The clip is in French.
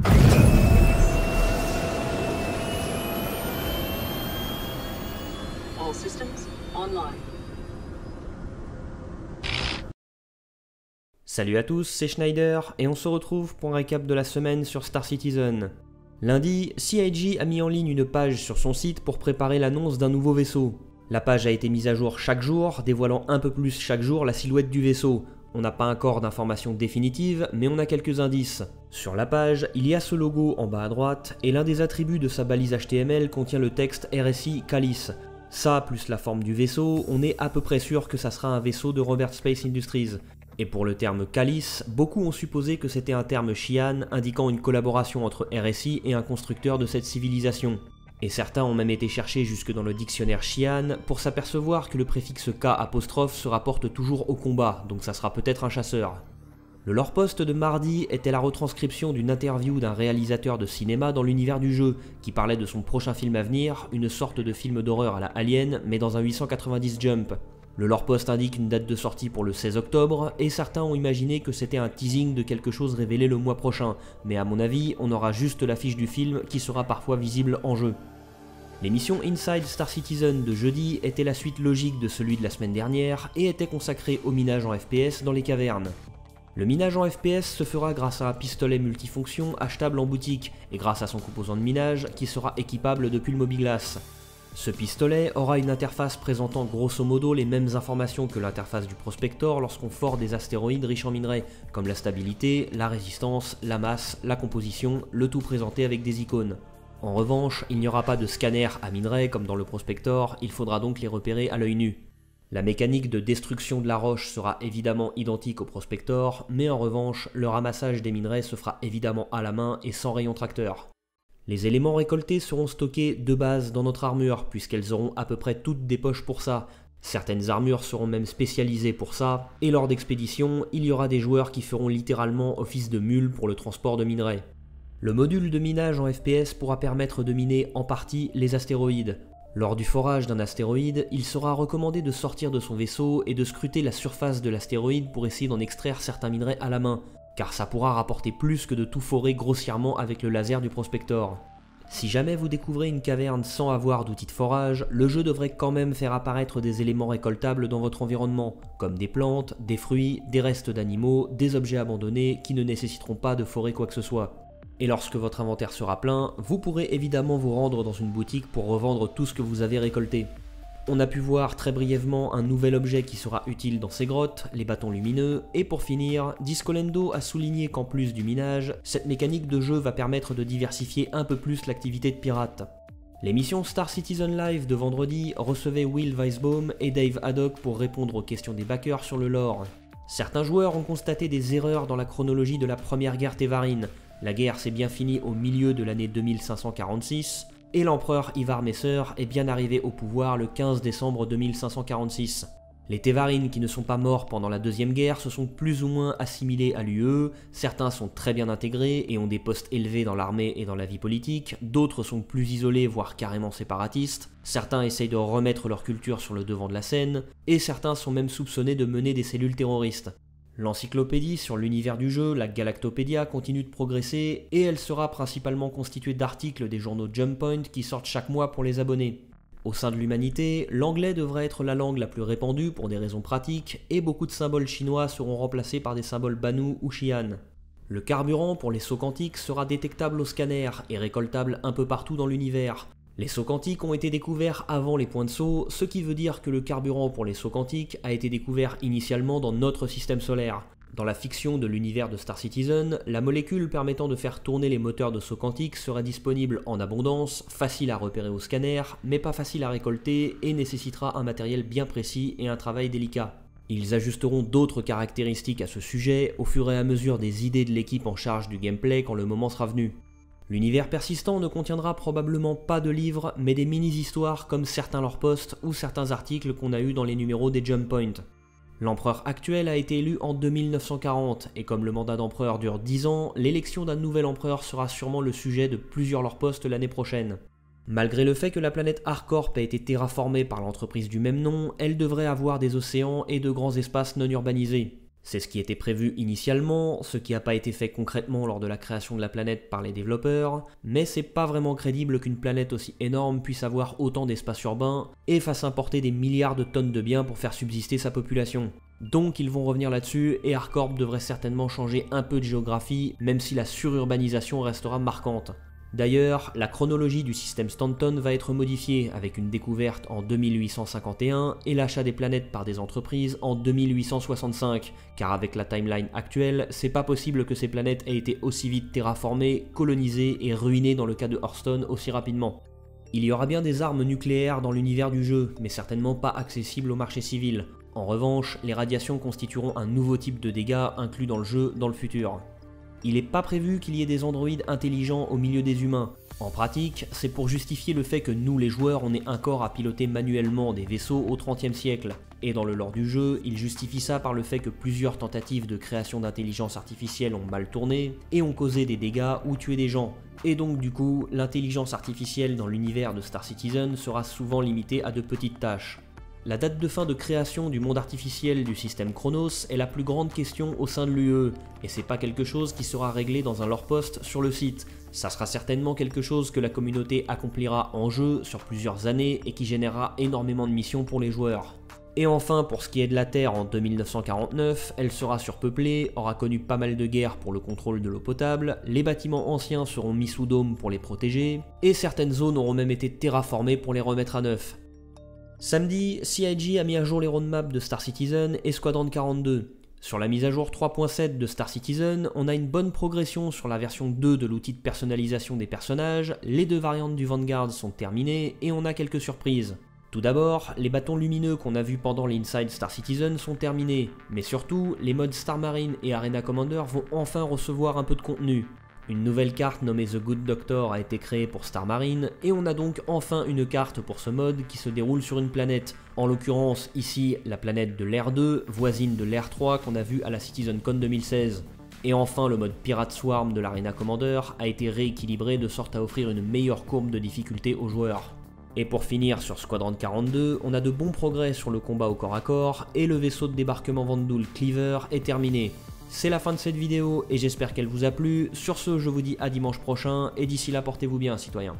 All systems online. Salut à tous, c'est Schneider et on se retrouve pour un récap de la semaine sur Star Citizen. Lundi, CIG a mis en ligne une page sur son site pour préparer l'annonce d'un nouveau vaisseau. La page a été mise à jour chaque jour, dévoilant un peu plus chaque jour la silhouette du vaisseau. On n'a pas encore d'informations définitives, mais on a quelques indices. Sur la page, il y a ce logo en bas à droite, et l'un des attributs de sa balise HTML contient le texte RSI Callis. Ça, plus la forme du vaisseau, on est à peu près sûr que ça sera un vaisseau de Roberts Space Industries. Et pour le terme Callis, beaucoup ont supposé que c'était un terme Xi'an indiquant une collaboration entre RSI et un constructeur de cette civilisation. Et certains ont même été chercher jusque dans le dictionnaire Xi'an pour s'apercevoir que le préfixe K' se rapporte toujours au combat, donc ça sera peut-être un chasseur. Le lore-post de mardi était la retranscription d'une interview d'un réalisateur de cinéma dans l'univers du jeu, qui parlait de son prochain film à venir, une sorte de film d'horreur à la Alien, mais dans un 890 jump. Le lore-post indique une date de sortie pour le 16 octobre, et certains ont imaginé que c'était un teasing de quelque chose révélé le mois prochain, mais à mon avis, on aura juste l'affiche du film qui sera parfois visible en jeu. L'émission Inside Star Citizen de jeudi était la suite logique de celui de la semaine dernière et était consacrée au minage en FPS dans les cavernes. Le minage en FPS se fera grâce à un pistolet multifonction achetable en boutique et grâce à son composant de minage qui sera équipable depuis le Mobiglass. Ce pistolet aura une interface présentant grosso modo les mêmes informations que l'interface du Prospector lorsqu'on fore des astéroïdes riches en minerais, comme la stabilité, la résistance, la masse, la composition, le tout présenté avec des icônes. En revanche, il n'y aura pas de scanner à minerais comme dans le Prospector, il faudra donc les repérer à l'œil nu. La mécanique de destruction de la roche sera évidemment identique au Prospector, mais en revanche, le ramassage des minerais se fera évidemment à la main et sans rayon tracteur. Les éléments récoltés seront stockés de base dans notre armure, puisqu'elles auront à peu près toutes des poches pour ça. Certaines armures seront même spécialisées pour ça, et lors d'expéditions, il y aura des joueurs qui feront littéralement office de mule pour le transport de minerais. Le module de minage en FPS pourra permettre de miner en partie les astéroïdes. Lors du forage d'un astéroïde, il sera recommandé de sortir de son vaisseau et de scruter la surface de l'astéroïde pour essayer d'en extraire certains minerais à la main, car ça pourra rapporter plus que de tout forer grossièrement avec le laser du Prospector. Si jamais vous découvrez une caverne sans avoir d'outils de forage, le jeu devrait quand même faire apparaître des éléments récoltables dans votre environnement, comme des plantes, des fruits, des restes d'animaux, des objets abandonnés qui ne nécessiteront pas de forer quoi que ce soit. Et lorsque votre inventaire sera plein, vous pourrez évidemment vous rendre dans une boutique pour revendre tout ce que vous avez récolté. On a pu voir très brièvement un nouvel objet qui sera utile dans ces grottes, les bâtons lumineux, et pour finir, Discolendo a souligné qu'en plus du minage, cette mécanique de jeu va permettre de diversifier un peu plus l'activité de pirate. L'émission Star Citizen Live de vendredi recevait Will Weisbaum et Dave Haddock pour répondre aux questions des backers sur le lore. Certains joueurs ont constaté des erreurs dans la chronologie de la première guerre Tevarine. La guerre s'est bien finie au milieu de l'année 2546, et l'empereur Ivar Messer est bien arrivé au pouvoir le 15 décembre 2546. Les Tevarines qui ne sont pas morts pendant la deuxième guerre se sont plus ou moins assimilés à l'UE, certains sont très bien intégrés et ont des postes élevés dans l'armée et dans la vie politique, d'autres sont plus isolés voire carrément séparatistes, certains essayent de remettre leur culture sur le devant de la scène, et certains sont même soupçonnés de mener des cellules terroristes. L'encyclopédie sur l'univers du jeu, la Galactopédia, continue de progresser et elle sera principalement constituée d'articles des journaux Jump Point qui sortent chaque mois pour les abonnés. Au sein de l'humanité, l'anglais devrait être la langue la plus répandue pour des raisons pratiques et beaucoup de symboles chinois seront remplacés par des symboles Banu ou Xi'an. Le carburant pour les sauts quantiques sera détectable au scanner et récoltable un peu partout dans l'univers. Les sauts quantiques ont été découverts avant les points de saut, ce qui veut dire que le carburant pour les sauts quantiques a été découvert initialement dans notre système solaire. Dans la fiction de l'univers de Star Citizen, la molécule permettant de faire tourner les moteurs de sauts quantiques serait disponible en abondance, facile à repérer au scanner, mais pas facile à récolter et nécessitera un matériel bien précis et un travail délicat. Ils ajusteront d'autres caractéristiques à ce sujet au fur et à mesure des idées de l'équipe en charge du gameplay quand le moment sera venu. L'univers persistant ne contiendra probablement pas de livres, mais des mini-histoires comme certains lore-posts ou certains articles qu'on a eus dans les numéros des Jump Point. L'empereur actuel a été élu en 2940, et comme le mandat d'empereur dure 10 ans, l'élection d'un nouvel empereur sera sûrement le sujet de plusieurs lore-posts l'année prochaine. Malgré le fait que la planète Harcorp ait été terraformée par l'entreprise du même nom, elle devrait avoir des océans et de grands espaces non urbanisés. C'est ce qui était prévu initialement, ce qui n'a pas été fait concrètement lors de la création de la planète par les développeurs, mais c'est pas vraiment crédible qu'une planète aussi énorme puisse avoir autant d'espace urbain et fasse importer des milliards de tonnes de biens pour faire subsister sa population. Donc ils vont revenir là-dessus et ArcCorp devrait certainement changer un peu de géographie, même si la sururbanisation restera marquante. D'ailleurs, la chronologie du système Stanton va être modifiée avec une découverte en 2851 et l'achat des planètes par des entreprises en 2865, car avec la timeline actuelle, c'est pas possible que ces planètes aient été aussi vite terraformées, colonisées et ruinées dans le cas de Hearthstone aussi rapidement. Il y aura bien des armes nucléaires dans l'univers du jeu, mais certainement pas accessibles au marché civil. En revanche, les radiations constitueront un nouveau type de dégâts inclus dans le jeu dans le futur. Il n'est pas prévu qu'il y ait des androïdes intelligents au milieu des humains. En pratique, c'est pour justifier le fait que nous les joueurs on ait un corps à piloter manuellement des vaisseaux au XXe siècle. Et dans le lore du jeu, il justifie ça par le fait que plusieurs tentatives de création d'intelligence artificielle ont mal tourné et ont causé des dégâts ou tué des gens. Et donc du coup, l'intelligence artificielle dans l'univers de Star Citizen sera souvent limitée à de petites tâches. La date de fin de création du monde artificiel du système Chronos est la plus grande question au sein de l'UE, et c'est pas quelque chose qui sera réglé dans un lore post sur le site. Ça sera certainement quelque chose que la communauté accomplira en jeu sur plusieurs années et qui générera énormément de missions pour les joueurs. Et enfin, pour ce qui est de la Terre en 2949, elle sera surpeuplée, aura connu pas mal de guerres pour le contrôle de l'eau potable, les bâtiments anciens seront mis sous dôme pour les protéger, et certaines zones auront même été terraformées pour les remettre à neuf. Samedi, CIG a mis à jour les roadmaps de Star Citizen et Squadron 42. Sur la mise à jour 3.7 de Star Citizen, on a une bonne progression sur la version 2 de l'outil de personnalisation des personnages, les 2 variantes du Vanguard sont terminées et on a quelques surprises. Tout d'abord, les bâtons lumineux qu'on a vus pendant l'Inside Star Citizen sont terminés, mais surtout, les modes Star Marine et Arena Commander vont enfin recevoir un peu de contenu. Une nouvelle carte nommée The Good Doctor a été créée pour Star Marine, et on a donc enfin une carte pour ce mode qui se déroule sur une planète. En l'occurrence, ici, la planète de l'Air 2, voisine de l'Air 3 qu'on a vu à la CitizenCon 2016. Et enfin, le mode Pirate Swarm de l'Arena Commander a été rééquilibré de sorte à offrir une meilleure courbe de difficulté aux joueurs. Et pour finir sur Squadron 42, on a de bons progrès sur le combat au corps à corps, et le vaisseau de débarquement Vanduul Cleaver est terminé. C'est la fin de cette vidéo et j'espère qu'elle vous a plu. Sur ce, je vous dis à dimanche prochain et d'ici là, portez-vous bien, citoyens.